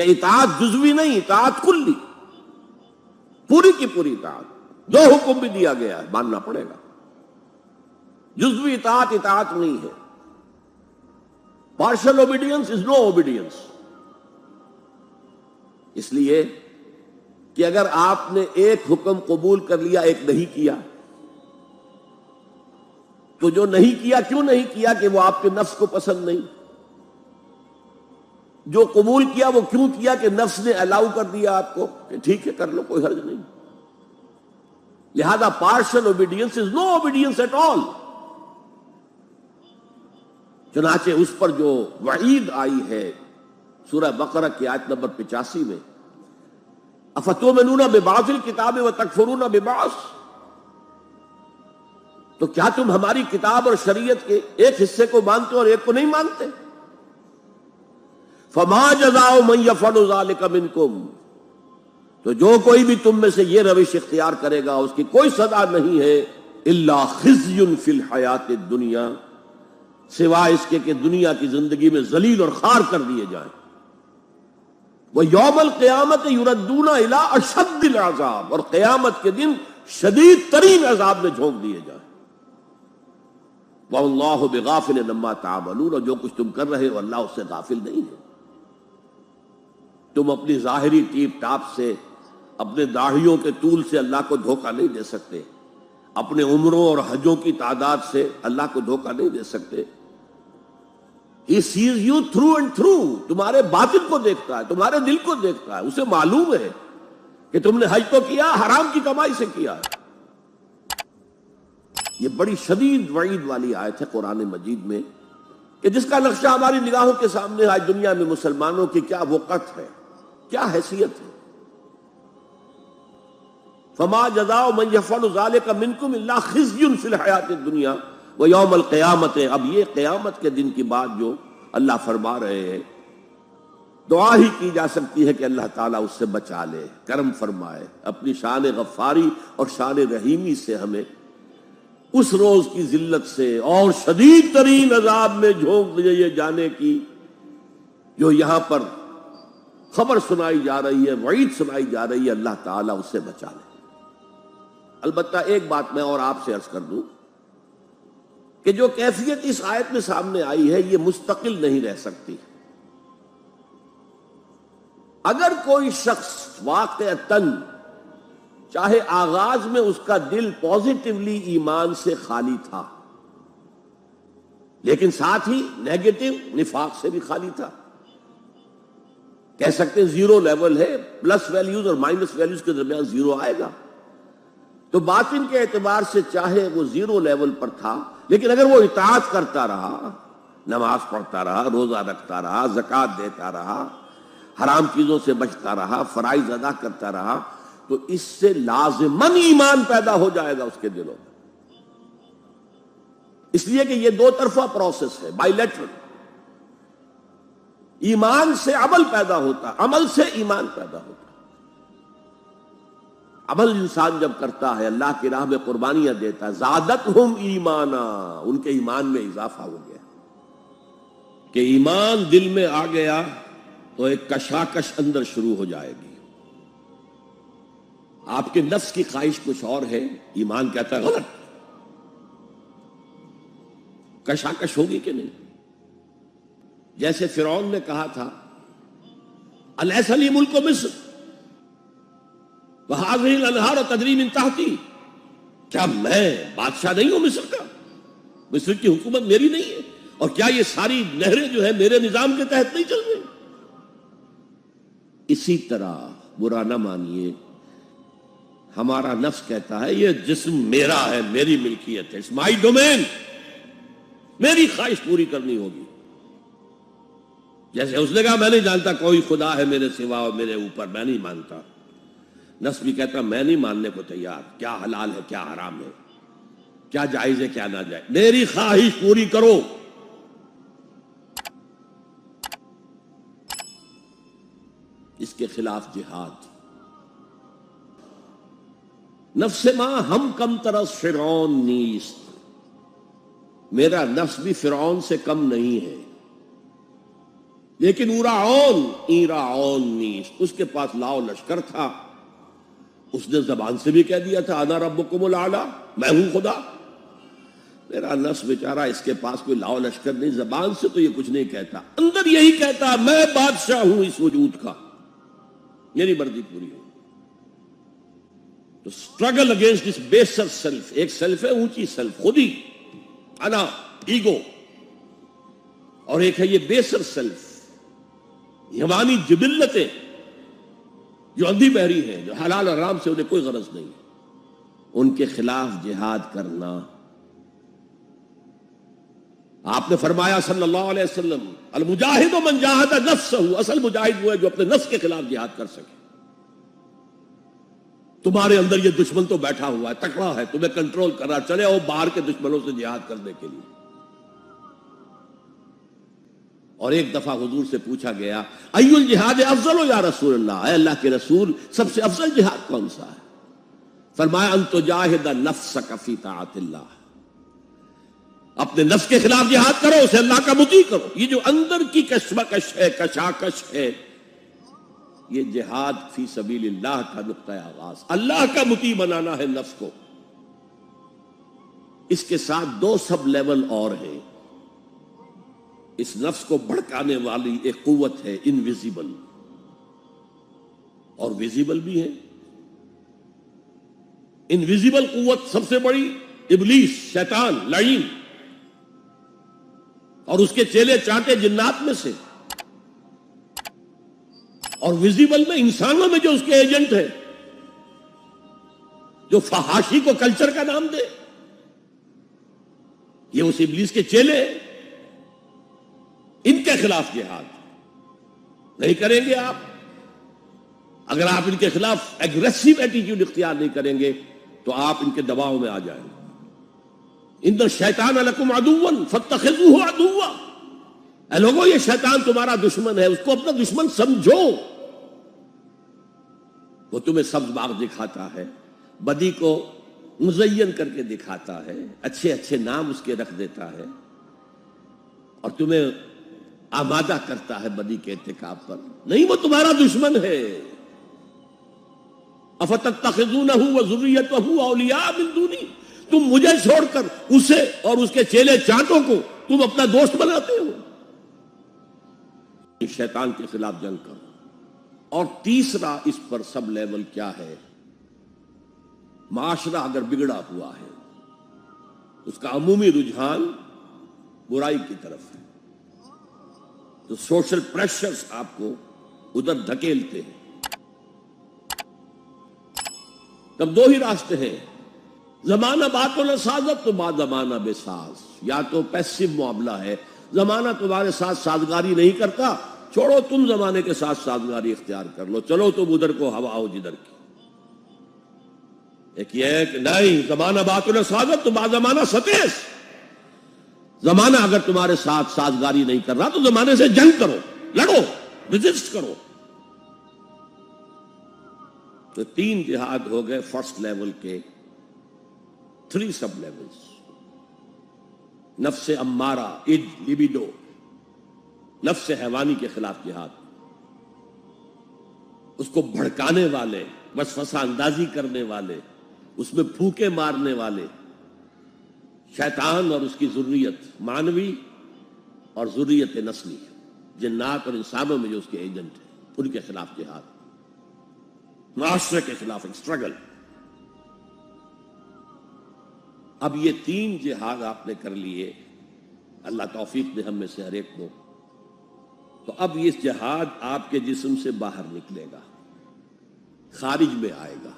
کہ اطاعت جزوی نہیں، اطاعت کلی، پوری کی پوری اطاعت، جو حکم بھی دیا گیا ہے ماننا پڑے گا۔ جزوی اطاعت اطاعت نہیں ہے۔ Partial obedience is no obedience. اس لیے کہ اگر آپ نے ایک حکم قبول کر لیا، ایک نہیں کیا، تو جو نہیں کیا کیوں نہیں کیا؟ کہ وہ آپ کے نفس کو پسند نہیں۔ جو قبول کیا وہ کیوں کیا؟ کہ نفس نے الاؤ کر دیا آپ کو کہ ٹھیک ہے کر لو، کوئی حرج نہیں۔ لہذا partial obedience is no obedience at all. چنانچہ اس پر جو وعید آئی ہے سورہ بقرہ کی آیت نمبر 85 میں، افتؤمنون ببعض الکتاب وتکفرون ببعض، تو کیا تم ہماری کتاب اور شریعت کے ایک حصے کو مانتے اور ایک کو نہیں مانتے؟ فما جزاء من يفعل ذلك منکم، تو جو کوئی بھی تم میں سے یہ روش اختیار کرے گا اس کی کوئی سزا نہیں ہے، الا خزي فی الحیات الدنیا، سوائے اس کے کہ دنیا کی زندگی میں ذلیل اور خوار کر دیے جائیں۔ وَيَوْمَ الْقِيَامَةِ يُرَدُّونَ إِلَىٰ أَشَدِّ الْعَذَابِ، اور قیامت کے دن شدید ترین عذاب میں جھونک دیے جائیں۔ وَاللَّهُ بِغَافِلٍ عَمَّا تَعْمَلُونَ، اور جو کچھ تم کر رہے ہو اللہ اس سے غافل نہیں ہے۔ تم اپنی ظاہری ٹیپ ٹاپ سے، اپنے داڑھیوں کے طول سے اللہ کو دھوکہ نہیں دے سکتے، اپنے عمروں اور حجوں کی تعداد سے اللہ کو دھوکہ نہیں دے سکتے۔ He sees you through and through، تمہارے باطن کو دیکھتا ہے، تمہارے دل کو دیکھتا ہے، اسے معلوم ہے کہ تم نے حج تو کیا، حرام کی کمائی سے کیا ہے۔ یہ بڑی شدید وعید والی آیت ہے قرآن مجید میں، کہ جس کا نقشہ ہماری نگاہوں کے سامنے آج دنیا میں مسلمانوں کی کیا وقت ہے، کیا حیثیت ہے۔ فما جزاء من يفعل ذلك منكم الا خزي في الحیات الدنیا ویوم القیامت۔ اب یہ قیامت کے دن کی بات جو اللہ فرما رہے ہیں، دعا ہی کی جا سکتی ہے کہ اللہ تعالیٰ اس سے بچا لے، کرم فرمائے، اپنی شان غفاری اور شان رحیمی سے ہمیں اس روز کی ذلت سے اور شدید ترین عذاب میں جھونک دیے جانے کی جو یہاں پر خبر سنائی جا رہی ہے، وعید سنائی جا رہی ہے، اللہ تعالیٰ اس سے بچا لے۔ البتہ ایک بات میں اور آپ سے عرض کر دوں کہ جو کیفیت اس آیت میں سامنے آئی ہے یہ مستقل نہیں رہ سکتی۔ اگر کوئی شخص واقعتاً چاہے آغاز میں اس کا دل پازیٹیولی ایمان سے خالی تھا، لیکن ساتھ ہی نیگیٹو نفاق سے بھی خالی تھا، کہہ سکتے ہیں زیرو لیول ہے، پلس ویلیوز اور مائنس ویلیوز کے درمیان زیرو آئے گا، تو باطن کے اعتبار سے چاہے وہ زیرو لیول پر تھا، لیکن اگر وہ اطاعت کرتا رہا، نماز پڑھتا رہا، روزہ رکھتا رہا، زکوٰۃ دیتا رہا، حرام چیزوں سے بچتا رہا، فرائض ادا کرتا رہا، تو اس سے لازماً ایمان پیدا ہو جائے گا اس کے دلوں میں۔ اس لیے کہ یہ دو طرفہ پروسیس ہے، بائی لیٹرل۔ ایمان سے عمل پیدا ہوتا، عمل سے ایمان پیدا ہوتا۔ عمل انسان جب کرتا ہے، اللہ کی راہ میں قربانیاں دیتا ہے، زادتہم ایمانا، ان کے ایمان میں اضافہ ہو گیا۔ کہ ایمان دل میں آ گیا تو ایک کشاکش اندر شروع ہو جائے گی۔ آپ کے نفس کی خواہش کچھ اور ہے، ایمان کہتا ہے غلط، کشاکش ہوگی کہ نہیں؟ جیسے فرعون نے کہا تھا الیس لی ملک مصر وہذہ الانہار تجری من تحتی، کیا میں بادشاہ نہیں ہوں مصر کا؟ مصر کی حکومت میری نہیں ہے؟ اور کیا یہ ساری نہریں جو ہے میرے نظام کے تحت نہیں چل رہی؟ اسی طرح برا نہ مانیے، ہمارا نفس کہتا ہے یہ جسم میرا ہے، میری ملکیت ہے، اٹس مائی ڈومین، میری خواہش پوری کرنی ہوگی۔ جیسے اس نے کہا میں نہیں جانتا کوئی خدا ہے میرے سوا اور میرے اوپر، میں نہیں مانتا، نفس بھی کہتا میں نہیں ماننے کو تیار، کیا حلال ہے کیا حرام ہے، کیا جائز ہے کیا ناجائز، میری خواہش پوری کرو۔ اس کے خلاف جہاد۔ نفس ماں ہم کم طرز فرعون نیست، میرا نفس بھی فرعون سے کم نہیں ہے۔ لیکن ایراعون نیست، اس کے پاس لاؤ لشکر تھا، اس نے زبان سے بھی کہہ دیا تھا انا ربکم الاعلی، میں ہوں خدا۔ میرا نفس بیچارہ اس کے پاس کوئی لاؤ لشکر نہیں، زبان سے تو یہ کچھ نہیں کہتا، اندر یہی کہتا میں بادشاہ ہوں اس وجود کا، میری مرضی پوری ہو۔ تو اسٹرگل اگینسٹ دس بیسر سیلف، ایک سیلف ہے اونچی سیلف، خود ہی انا، ایگو، اور ایک ہے یہ بیسر سیلف، حیوانی جبلتیں جو اندھی بہری ہیں، جو حلال حرام سے انہیں کوئی غرض نہیں، ان کے خلاف جہاد کرنا۔ آپ نے فرمایا صلی اللہ علیہ وسلم المجاہد من جاہد نفسہ، اصل مجاہد وہ ہے جو اپنے نفس کے خلاف جہاد کر سکے۔ تمہارے اندر یہ دشمن تو بیٹھا ہوا ہے، تکڑا ہے، تمہیں کنٹرول کر رہا، چلے آؤ باہر کے دشمنوں سے جہاد کرنے کے لیے۔ اور ایک دفعہ حضور سے پوچھا گیا ای الجہاد افضل یا رسول اللہ، اے اللہ کے رسول سب سے افضل جہاد کون سا ہے؟ فرمایا ان تجاہد نفسک فی طاعت اللہ، اپنے نفس کے خلاف جہاد کرو، اسے اللہ کا مطیع کرو۔ یہ جو اندر کی کشمکش ہے، کشاکش ہے، یہ جہاد فی سبیل اللہ کا نقطہ آغاز، اللہ کا مطیع بنانا ہے نفس کو۔ اس کے ساتھ دو سب لیول اور ہیں۔ اس نفس کو بھڑکانے والی ایک قوت ہے انویزیبل، اور ویزیبل بھی ہے۔ انویزیبل قوت سب سے بڑی ابلیس، شیطان، لعین، اور اس کے چیلے چانٹے جنات میں سے، اور ویزیبل میں انسانوں میں جو اس کے ایجنٹ ہیں، جو فحاشی کو کلچر کا نام دے، یہ اس ابلیس کے چیلے ہیں۔ ان کے خلاف جہاد نہیں کریں گے آپ، اگر آپ ان کے خلاف ایگریسو ایٹیٹیوڈ اختیار نہیں کریں گے تو آپ ان کے دباؤ میں آ جائیں گے۔ ان الشیطان لکم عدو فاتخذوہ عدوا، اے لوگوں یہ شیطان تمہارا دشمن ہے، اس کو اپنا دشمن سمجھو۔ وہ تمہیں سبز باغ دکھاتا ہے، بدی کو مزین کر کے دکھاتا ہے، اچھے اچھے نام اس کے رکھ دیتا ہے، اور تمہیں آمادہ کرتا ہے بدی کے ارتکاب پر۔ نہیں، وہ تمہارا دشمن ہے۔ افتتخذونہ وذریتہ اولیاء من دونی، تم مجھے چھوڑ کر اسے اور اس کے چیلے چانٹوں کو تم اپنا دوست بناتے ہو۔ شیطان کے خلاف جنگ کرو۔ اور تیسرا اس پر سب لیول کیا ہے؟ معاشرہ اگر بگڑا ہوا ہے، اس کا عمومی رجحان برائی کی طرف ہے، تو سوشل پریشرز آپ کو ادھر دھکیلتے ہیں۔ تب دو ہی راستے ہیں، زمانہ بات و سازت تو بعد زمانہ بے ساز، یا تو پیسو معاملہ ہے، زمانہ تمہارے ساتھ سازگاری نہیں کرتا، چھوڑو تم زمانے کے ساتھ سازگاری اختیار کر لو، چلو تم ادھر کو ہوا ہو جدھر کی۔ ایک یہ ہے کہ نہیں، زمانہ بات و سازت تو بعد زمانہ ستیس، زمانہ اگر تمہارے ساتھ سازگاری نہیں کر رہا تو زمانے سے جنگ کرو، لڑو، ریزسٹ کرو۔ تو تین جہاد ہو گئے فرسٹ لیول کے، 3 سب لیولز۔ نفس امارہ، لبیڈو، نفس حیوانی کے خلاف جہاد، اس کو بھڑکانے والے، وسوسہ اندازی کرنے والے، اس میں پھونکے مارنے والے، شیطان اور اس کی ذریت مانوی اور ذریت نسلی، جنات اور انسانوں میں جو اس کے ایجنٹ ہیں، ان کے خلاف جہاد، معاشرے کے خلاف ایک اسٹرگل۔ اب یہ 3 جہاد آپ نے کر لیے، اللہ توفیق دے ہم میں سے ہر ایک کو، تو اب یہ جہاد آپ کے جسم سے باہر نکلے گا، خارج میں آئے گا۔